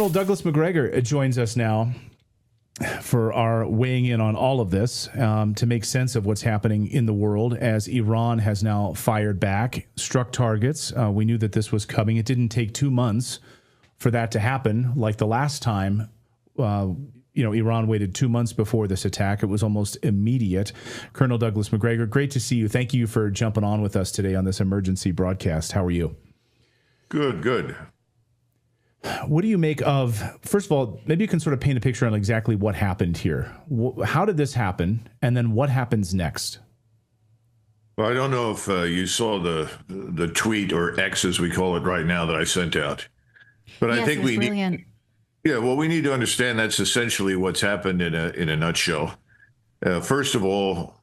Colonel Douglas Macgregor joins us now for our weighing in on all of this to make sense of what's happening in the world as Iran has now fired back, struck targets. We knew that this was coming. It didn't take 2 months for that to happen. Like the last time, Iran waited 2 months before this attack. It was almost immediate. Colonel Douglas Macgregor, great to see you. Thank you for jumping on with us today on this emergency broadcast. How are you? Good. What do you make of, first of all, maybe you can sort of paint a picture on exactly what happened here. How did this happen? And then what happens next? Well, I don't know if you saw the tweet, or X as we call it right now, that I sent out. But yes, I think brilliant. we need to understand that's essentially what's happened in a nutshell. First of all,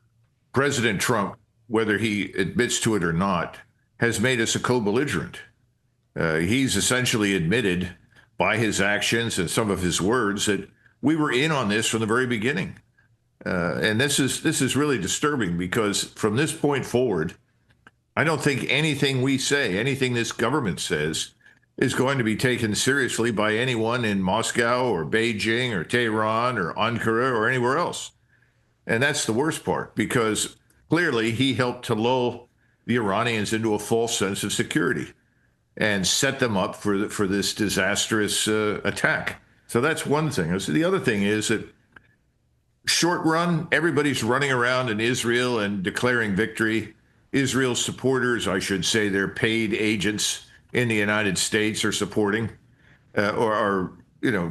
President Trump, whether he admits to it or not, has made us a co-belligerent. He's essentially admitted by his actions and some of his words that we were in on this from the very beginning. And this is really disturbing, because from this point forward, I don't think anything we say, anything this government says, is going to be taken seriously by anyone in Moscow or Beijing or Tehran or Ankara or anywhere else. And that's the worst part, because clearly he helped to lull the Iranians into a false sense of security and set them up for this disastrous attack. So that's one thing. So the other thing is that short run, everybody's running around in Israel and declaring victory. Israel's supporters, I should say, their paid agents in the United States are supporting or are,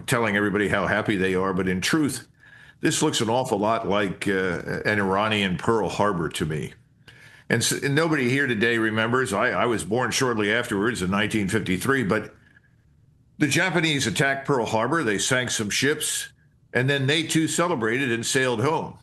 telling everybody how happy they are. But in truth, this looks an awful lot like an Iranian Pearl Harbor to me. And nobody here today remembers, I was born shortly afterwards in 1953, but the Japanese attacked Pearl Harbor, they sank some ships, and then they too celebrated and sailed home.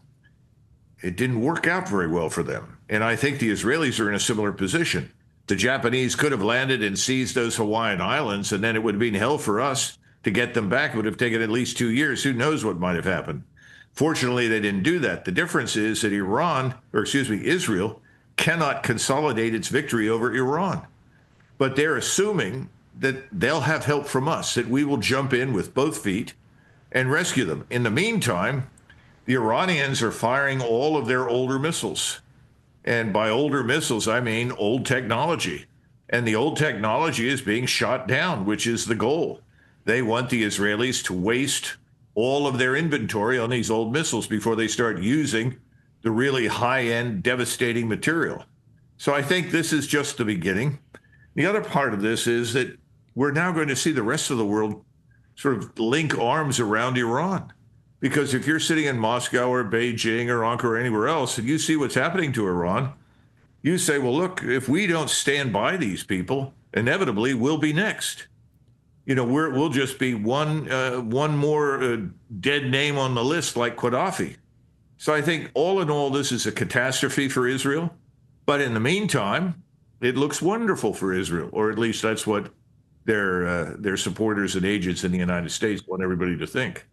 It didn't work out very well for them. And I think the Israelis are in a similar position. The Japanese could have landed and seized those Hawaiian Islands, and then it would have been hell for us to get them back. It would have taken at least 2 years. Who knows what might have happened? Fortunately, they didn't do that. The difference is that Israel cannot consolidate its victory over Iran. But they're assuming that they'll have help from us, that we will jump in with both feet and rescue them. In the meantime, the Iranians are firing all of their older missiles. And by older missiles, I mean old technology. And the old technology is being shot down, which is the goal. They want the Israelis to waste all of their inventory on these old missiles before they start using the really high-end, devastating material. So I think this is just the beginning. The other part of this is that we're now going to see the rest of the world sort of link arms around Iran. Because if you're sitting in Moscow or Beijing or Ankara or anywhere else, and you see what's happening to Iran, you say, well, look, if we don't stand by these people, inevitably we'll be next. We'll just be one more dead name on the list like Gaddafi. So I think all in all, this is a catastrophe for Israel. But in the meantime, it looks wonderful for Israel, or at least that's what their supporters and agents in the United States want everybody to think.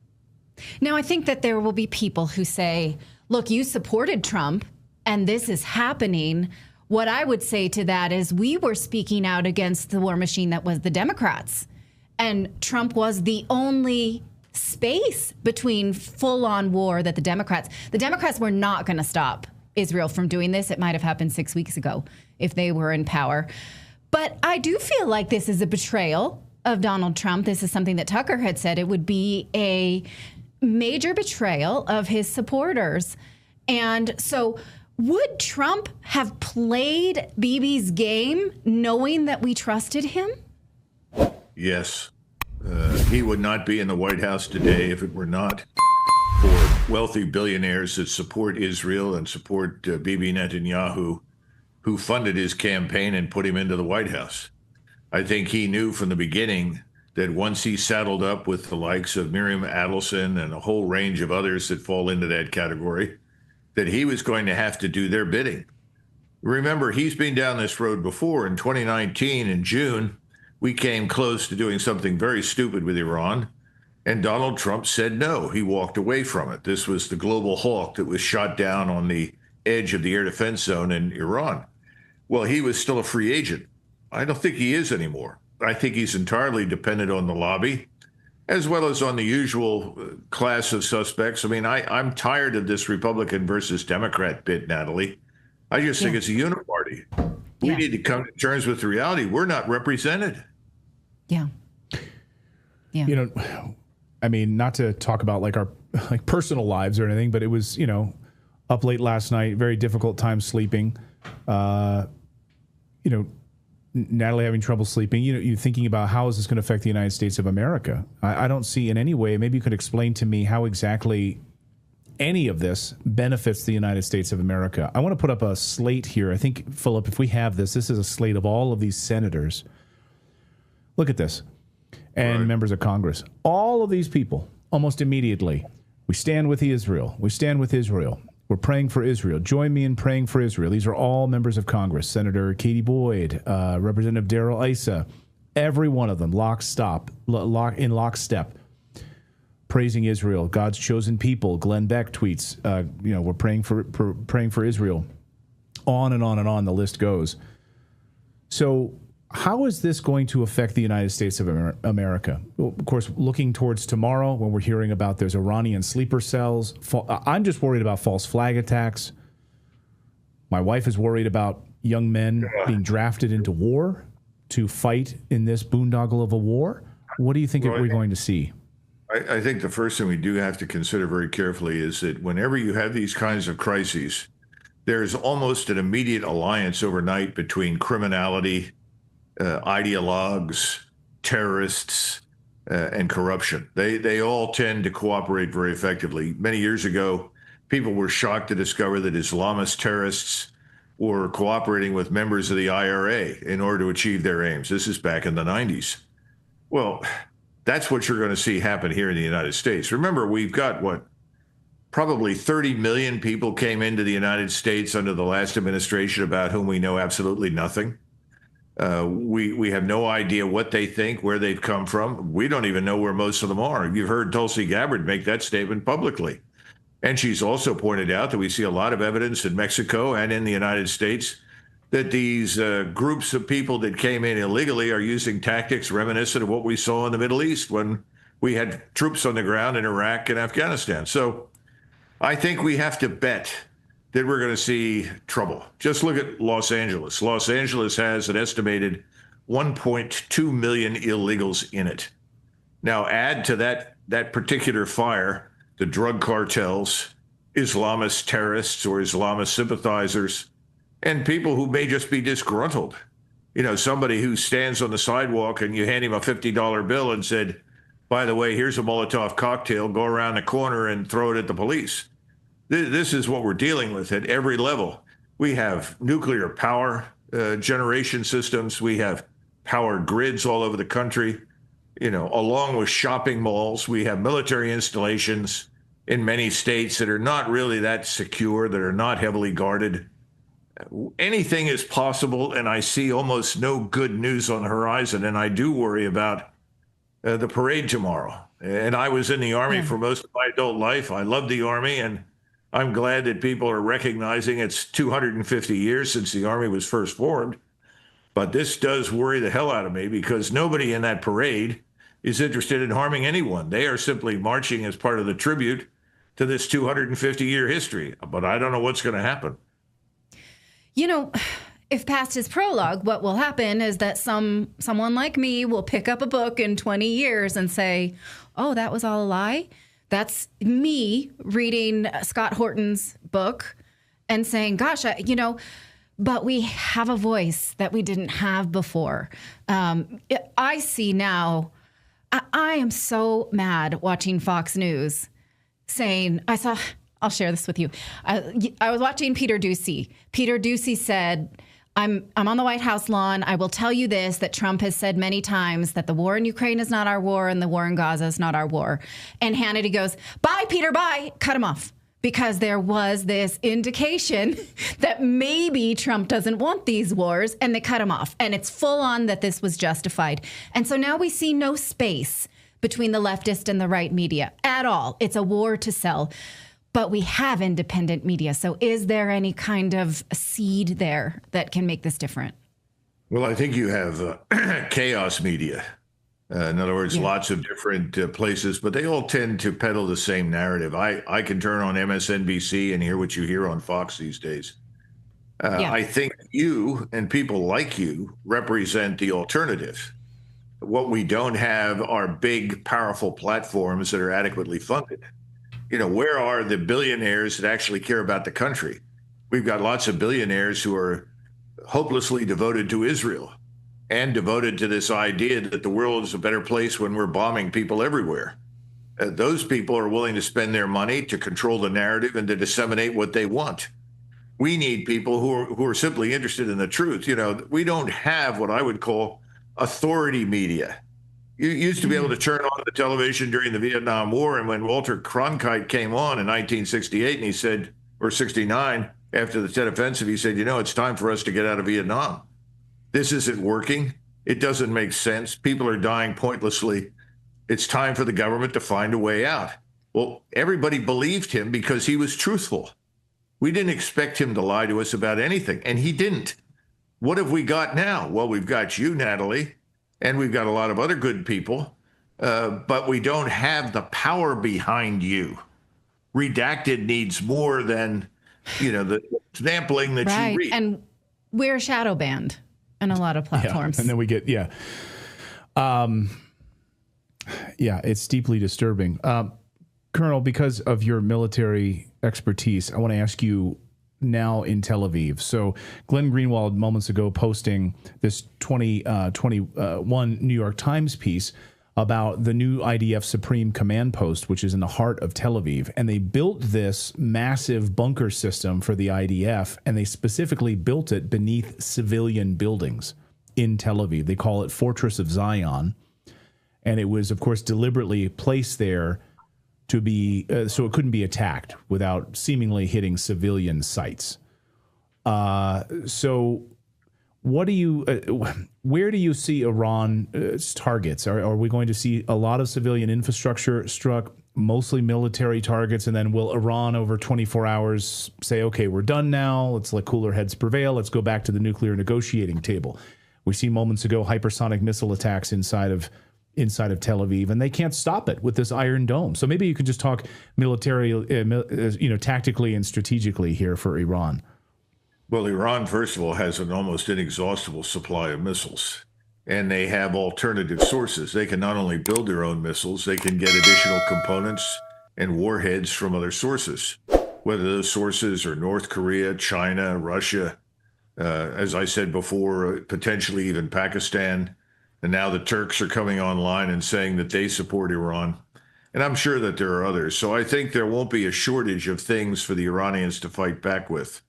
Now, I think that there will be people who say, look, you supported Trump and this is happening. What I would say to that is we were speaking out against the war machine that was the Democrats. And Trump was the only space between full-on war that the Democrats were not going to stop Israel from doing this. It might have happened 6 weeks ago if they were in power. But I do feel like this is a betrayal of Donald Trump. This is something that Tucker had said. It would be a major betrayal of his supporters. And so would Trump have played Bibi's game knowing that we trusted him? Yes. He would not be in the White House today if it were not for wealthy billionaires that support Israel and support Bibi Netanyahu, who funded his campaign and put him into the White House. I think he knew from the beginning that once he saddled up with the likes of Miriam Adelson and a whole range of others that fall into that category, that he was going to have to do their bidding. Remember, he's been down this road before. In 2019, in June, we came close to doing something very stupid with Iran, and Donald Trump said no. He walked away from it. This was the Global Hawk that was shot down on the edge of the air defense zone in Iran. Well, he was still a free agent. I don't think he is anymore. I think he's entirely dependent on the lobby as well as on the usual class of suspects. I mean, I'm tired of this Republican versus Democrat bit, Natalie. I just think it's a uniparty. We need to come to terms with the reality. We're not represented. Yeah. Yeah. You know, I mean, not to talk about like our personal lives or anything, but it was, you know, up late last night, very difficult time sleeping. You know, Natalie having trouble sleeping. You know, you're thinking about how is this going to affect the United States of America? I don't see in any way. Maybe you could explain to me how exactly any of this benefits the United States of America. I want to put up a slate here. I think, Philip, if we have this is a slate of all of these senators. Look at this. And members of Congress. All of these people, almost immediately, we stand with Israel. We stand with Israel. We're praying for Israel. Join me in praying for Israel. These are all members of Congress. Senator Katie Boyd, Representative Darrell Issa, every one of them, lockstep, praising Israel, God's chosen people. Glenn Beck tweets, you know, we're praying for Israel. On and on and on the list goes. So how is this going to affect the United States of America? Well, of course, looking towards tomorrow when we're hearing about there's Iranian sleeper cells. I'm just worried about false flag attacks. My wife is worried about young men being drafted into war to fight in this boondoggle of a war. What do you think we're going to see? I think the first thing we do have to consider very carefully is that whenever you have these kinds of crises, there's almost an immediate alliance overnight between criminality, ideologues, terrorists, and corruption. They all tend to cooperate very effectively. Many years ago, people were shocked to discover that Islamist terrorists were cooperating with members of the IRA in order to achieve their aims. This is back in the 90s. Well, that's what you're going to see happen here in the United States. Remember, we've got probably 30 million people came into the United States under the last administration about whom we know absolutely nothing. We have no idea what they think, where they've come from. We don't even know where most of them are. You've heard Tulsi Gabbard make that statement publicly. And she's also pointed out that we see a lot of evidence in Mexico and in the United States that these groups of people that came in illegally are using tactics reminiscent of what we saw in the Middle East when we had troops on the ground in Iraq and Afghanistan. So I think we have to bet that we're going to see trouble. Just look at Los Angeles. Los Angeles has an estimated 1.2 million illegals in it. Now add to that particular fire the drug cartels, Islamist terrorists or Islamist sympathizers, and people who may just be disgruntled. You know, somebody who stands on the sidewalk and you hand him a $50 bill and said, by the way, here's a Molotov cocktail, go around the corner and throw it at the police. This is what we're dealing with at every level. We have nuclear power generation systems. We have power grids all over the country. You know, along with shopping malls, we have military installations in many states that are not really that secure, that are not heavily guarded. Anything is possible, and I see almost no good news on the horizon. And I do worry about the parade tomorrow. And I was in the Army for most of my adult life. I love the Army, and I'm glad that people are recognizing it's 250 years since the Army was first formed. But this does worry the hell out of me because nobody in that parade is interested in harming anyone. They are simply marching as part of the tribute to this 250-year history. But I don't know what's going to happen. You know, if past is prologue, what will happen is that someone like me will pick up a book in 20 years and say, oh, that was all a lie. That's me reading Scott Horton's book and saying, gosh, but we have a voice that we didn't have before. I see now, I am so mad watching Fox News saying, I'll share this with you. I was watching Peter Doocy. Peter Doocy said, I'm on the White House lawn. I will tell you this, that Trump has said many times that the war in Ukraine is not our war and the war in Gaza is not our war. And Hannity goes, bye, Peter, bye. Cut him off. Because there was this indication that maybe Trump doesn't want these wars, and they cut him off. And it's full on that this was justified. And so now we see no space between the leftist and the right media at all. It's a war to sell. But we have independent media. So is there any kind of seed there that can make this different? Well, I think you have chaos media. In other words, lots of different places, but they all tend to peddle the same narrative. I can turn on MSNBC and hear what you hear on Fox these days. I think you and people like you represent the alternative. What we don't have are big, powerful platforms that are adequately funded. Where are the billionaires that actually care about the country? We've got lots of billionaires who are hopelessly devoted to Israel and devoted to this idea that the world is a better place when we're bombing people everywhere. Those people are willing to spend their money to control the narrative and to disseminate what they want. We need people who are simply interested in the truth. We don't have what I would call authority media. You used to be able to turn on the television during the Vietnam War, and when Walter Cronkite came on in 1968, and he said, or 69, after the Tet Offensive, he said, it's time for us to get out of Vietnam. This isn't working. It doesn't make sense. People are dying pointlessly. It's time for the government to find a way out. Well, everybody believed him because he was truthful. We didn't expect him to lie to us about anything, and he didn't. What have we got now? Well, we've got you, Natalie, and we've got a lot of other good people, but we don't have the power behind you. Redacted needs more than, the sampling that you read. And we're shadow banned on a lot of platforms. And then we get, it's deeply disturbing. Colonel, because of your military expertise, I want to ask you now in Tel Aviv. So Glenn Greenwald moments ago posting this 2021 New York Times piece about the new IDF Supreme Command Post, which is in the heart of Tel Aviv. And they built this massive bunker system for the IDF, and they specifically built it beneath civilian buildings in Tel Aviv. They call it Fortress of Zion. And it was, of course, deliberately placed there to be so it couldn't be attacked without seemingly hitting civilian sites. So what do you where do you see Iran's targets? Are we going to see a lot of civilian infrastructure struck, mostly military targets, and then will Iran over 24 hours say, okay, we're done now, let's let cooler heads prevail, let's go back to the nuclear negotiating table? We see moments ago hypersonic missile attacks inside of Tel Aviv, and they can't stop it with this Iron Dome. So maybe you could just talk military, tactically and strategically here for Iran. Well, Iran, first of all, has an almost inexhaustible supply of missiles, and they have alternative sources. They can not only build their own missiles, they can get additional components and warheads from other sources, whether those sources are North Korea, China, Russia, as I said before, potentially even Pakistan. And now the Turks are coming online and saying that they support Iran. And I'm sure that there are others. So I think there won't be a shortage of things for the Iranians to fight back with.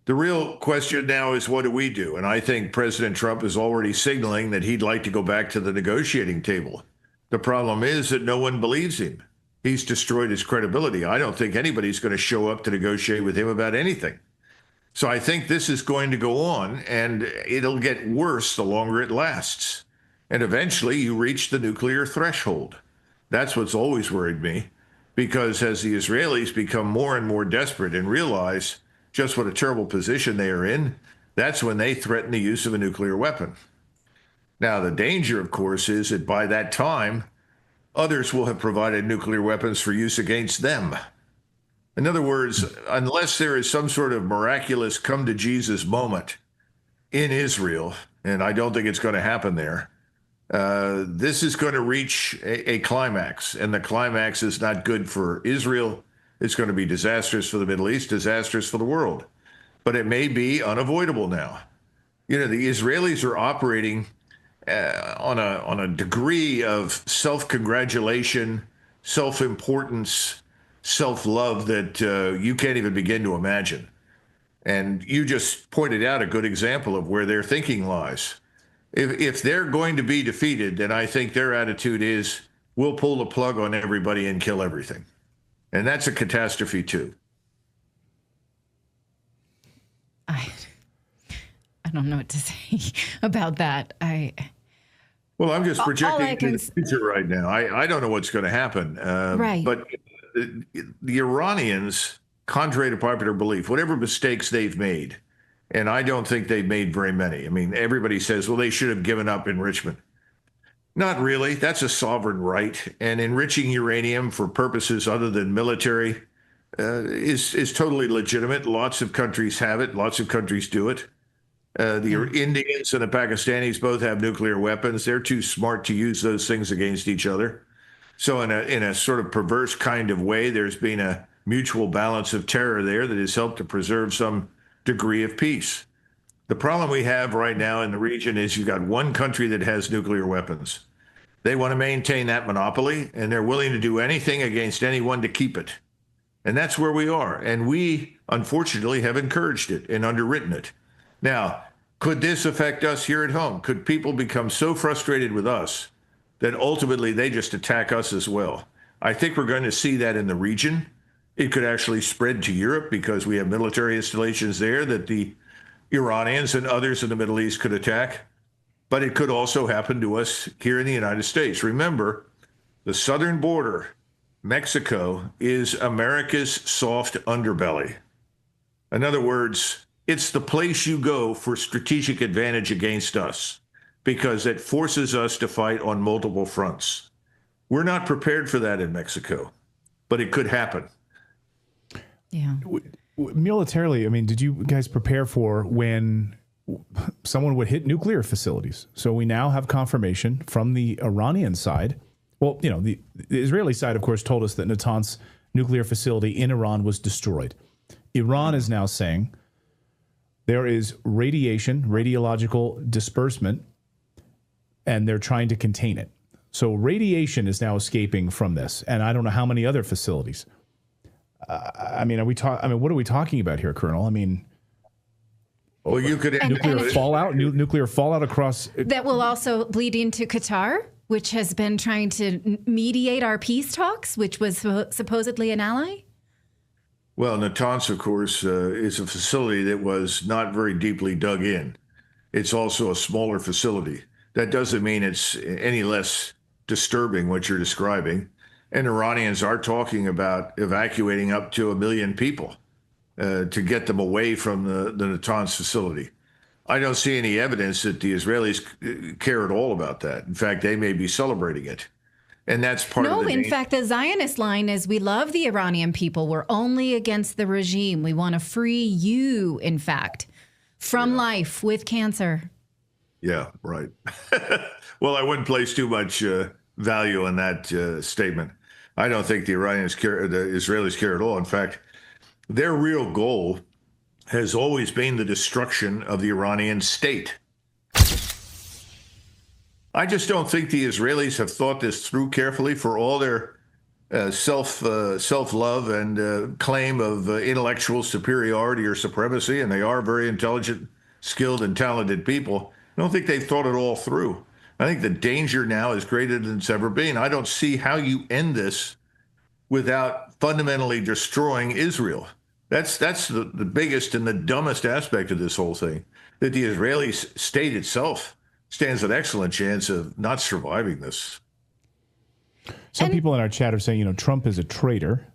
The real question now is, what do we do? And I think President Trump is already signaling that he'd like to go back to the negotiating table. The problem is that no one believes him. He's destroyed his credibility. I don't think anybody's going to show up to negotiate with him about anything. So I think this is going to go on, and it'll get worse the longer it lasts. And eventually you reach the nuclear threshold. That's what's always worried me, because as the Israelis become more and more desperate and realize just what a terrible position they are in, that's when they threaten the use of a nuclear weapon. Now, the danger, of course, is that by that time, others will have provided nuclear weapons for use against them. In other words, unless there is some sort of miraculous come to Jesus moment in Israel, and I don't think it's going to happen there, this is going to reach a climax, and the climax is not good for Israel. It's going to be disastrous for the Middle East, disastrous for the world. But it may be unavoidable now. The Israelis are operating on a degree of self-congratulation, self-importance, self-love that you can't even begin to imagine. And you just pointed out a good example of where their thinking lies. If they're going to be defeated, then I think their attitude is, we'll pull the plug on everybody and kill everything. And that's a catastrophe, too. I don't know what to say about that. Well, I'm just projecting the future right now. I don't know what's going to happen. Right. But the Iranians, contrary to popular belief, whatever mistakes they've made, and I don't think they've made very many. I mean, everybody says, well, they should have given up enrichment. Not really. That's a sovereign right. And enriching uranium for purposes other than military is totally legitimate. Lots of countries have it. Lots of countries do it. The Indians and the Pakistanis both have nuclear weapons. They're too smart to use those things against each other. So in a sort of perverse kind of way, there's been a mutual balance of terror there that has helped to preserve some degree of peace. The problem we have right now in the region is you've got one country that has nuclear weapons. They want to maintain that monopoly, and they're willing to do anything against anyone to keep it. And that's where we are. And we, unfortunately, have encouraged it and underwritten it. Now, could this affect us here at home? Could people become so frustrated with us that ultimately they just attack us as well? I think we're going to see that in the region. It could actually spread to Europe because we have military installations there that the Iranians and others in the Middle East could attack. But it could also happen to us here in the United States. Remember, the southern border, Mexico, is America's soft underbelly. In other words, it's the place you go for strategic advantage against us because it forces us to fight on multiple fronts. We're not prepared for that in Mexico, but it could happen. Yeah. Militarily, I mean, did you guys prepare for when someone would hit nuclear facilities? So we now have confirmation from the Iranian side. Well, you know, the Israeli side, of course, told us that Natanz nuclear facility in Iran was destroyed. Iran is now saying there is radiological disbursement, and they're trying to contain it. So radiation is now escaping from this, and I don't know how many other facilities. I mean, what are we talking about here, Colonel? I mean, well, you could nuclear fallout across. That will also bleed into Qatar, which has been trying to mediate our peace talks, which was supposedly an ally. Well, Natanz, of course, is a facility that was not very deeply dug in. It's also a smaller facility. That doesn't mean it's any less disturbing what you're describing. And Iranians are talking about evacuating up to 1 million people to get them away from the Natanz facility. I don't see any evidence that the Israelis care at all about that. In fact, they may be celebrating it. And that's part of the No, in fact, the Zionist line is we love the Iranian people. We're only against the regime. We want to free you, in fact, from life with cancer. Yeah, right. Well, I wouldn't place too much value on that statement. I don't think the Israelis care at all. In fact, their real goal has always been the destruction of the Iranian state. I just don't think the Israelis have thought this through carefully for all their self-love and claim of intellectual superiority or supremacy, and they are very intelligent, skilled, and talented people. I don't think they've thought it all through. I think the danger now is greater than it's ever been. I don't see how you end this without fundamentally destroying Israel. That's the biggest and the dumbest aspect of this whole thing, that the Israeli state itself stands an excellent chance of not surviving this. Some people in our chat are saying, Trump is a traitor,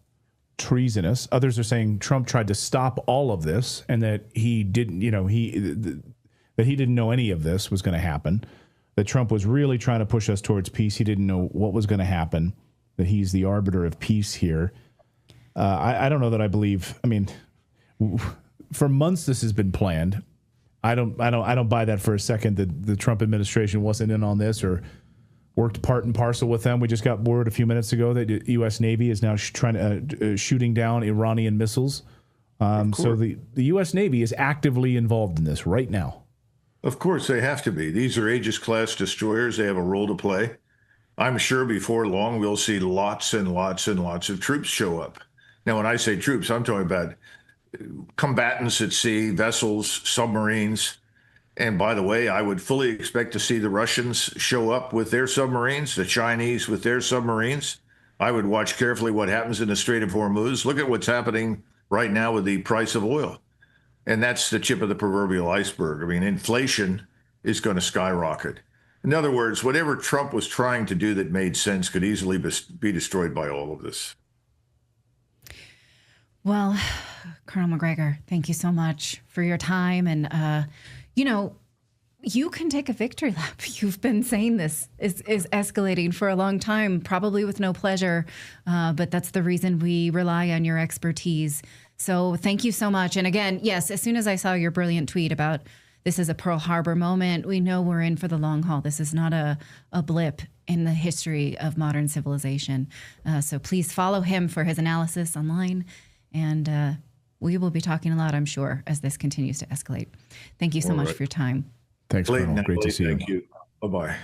treasonous. Others are saying Trump tried to stop all of this and that he didn't, that he didn't know any of this was going to happen, that Trump was really trying to push us towards peace. He didn't know what was going to happen, that he's the arbiter of peace here. I don't know that I believe. I mean, for months this has been planned. I don't buy that for a second that the Trump administration wasn't in on this or worked part and parcel with them. We just got word a few minutes ago that the U.S. Navy is now shooting down Iranian missiles. So the U.S. Navy is actively involved in this right now. Of course, they have to be. These are Aegis-class destroyers. They have a role to play. I'm sure before long we'll see lots and lots and lots of troops show up. Now, when I say troops, I'm talking about combatants at sea, vessels, submarines. And by the way, I would fully expect to see the Russians show up with their submarines, the Chinese with their submarines. I would watch carefully what happens in the Strait of Hormuz. Look at what's happening right now with the price of oil. And that's the tip of the proverbial iceberg. I mean, inflation is going to skyrocket. In other words, whatever Trump was trying to do that made sense could easily be destroyed by all of this. Well, Colonel Macgregor, thank you so much for your time. And, you can take a victory lap. You've been saying this is escalating for a long time, probably with no pleasure, but that's the reason we rely on your expertise. So thank you so much. And again, yes, as soon as I saw your brilliant tweet about this is a Pearl Harbor moment, we know we're in for the long haul. This is not a blip in the history of modern civilization. So please follow him for his analysis online. And we will be talking a lot, I'm sure, as this continues to escalate. Thank you so much for your time. Thanks, Colonel. Great to see you. Thank you. Bye-bye.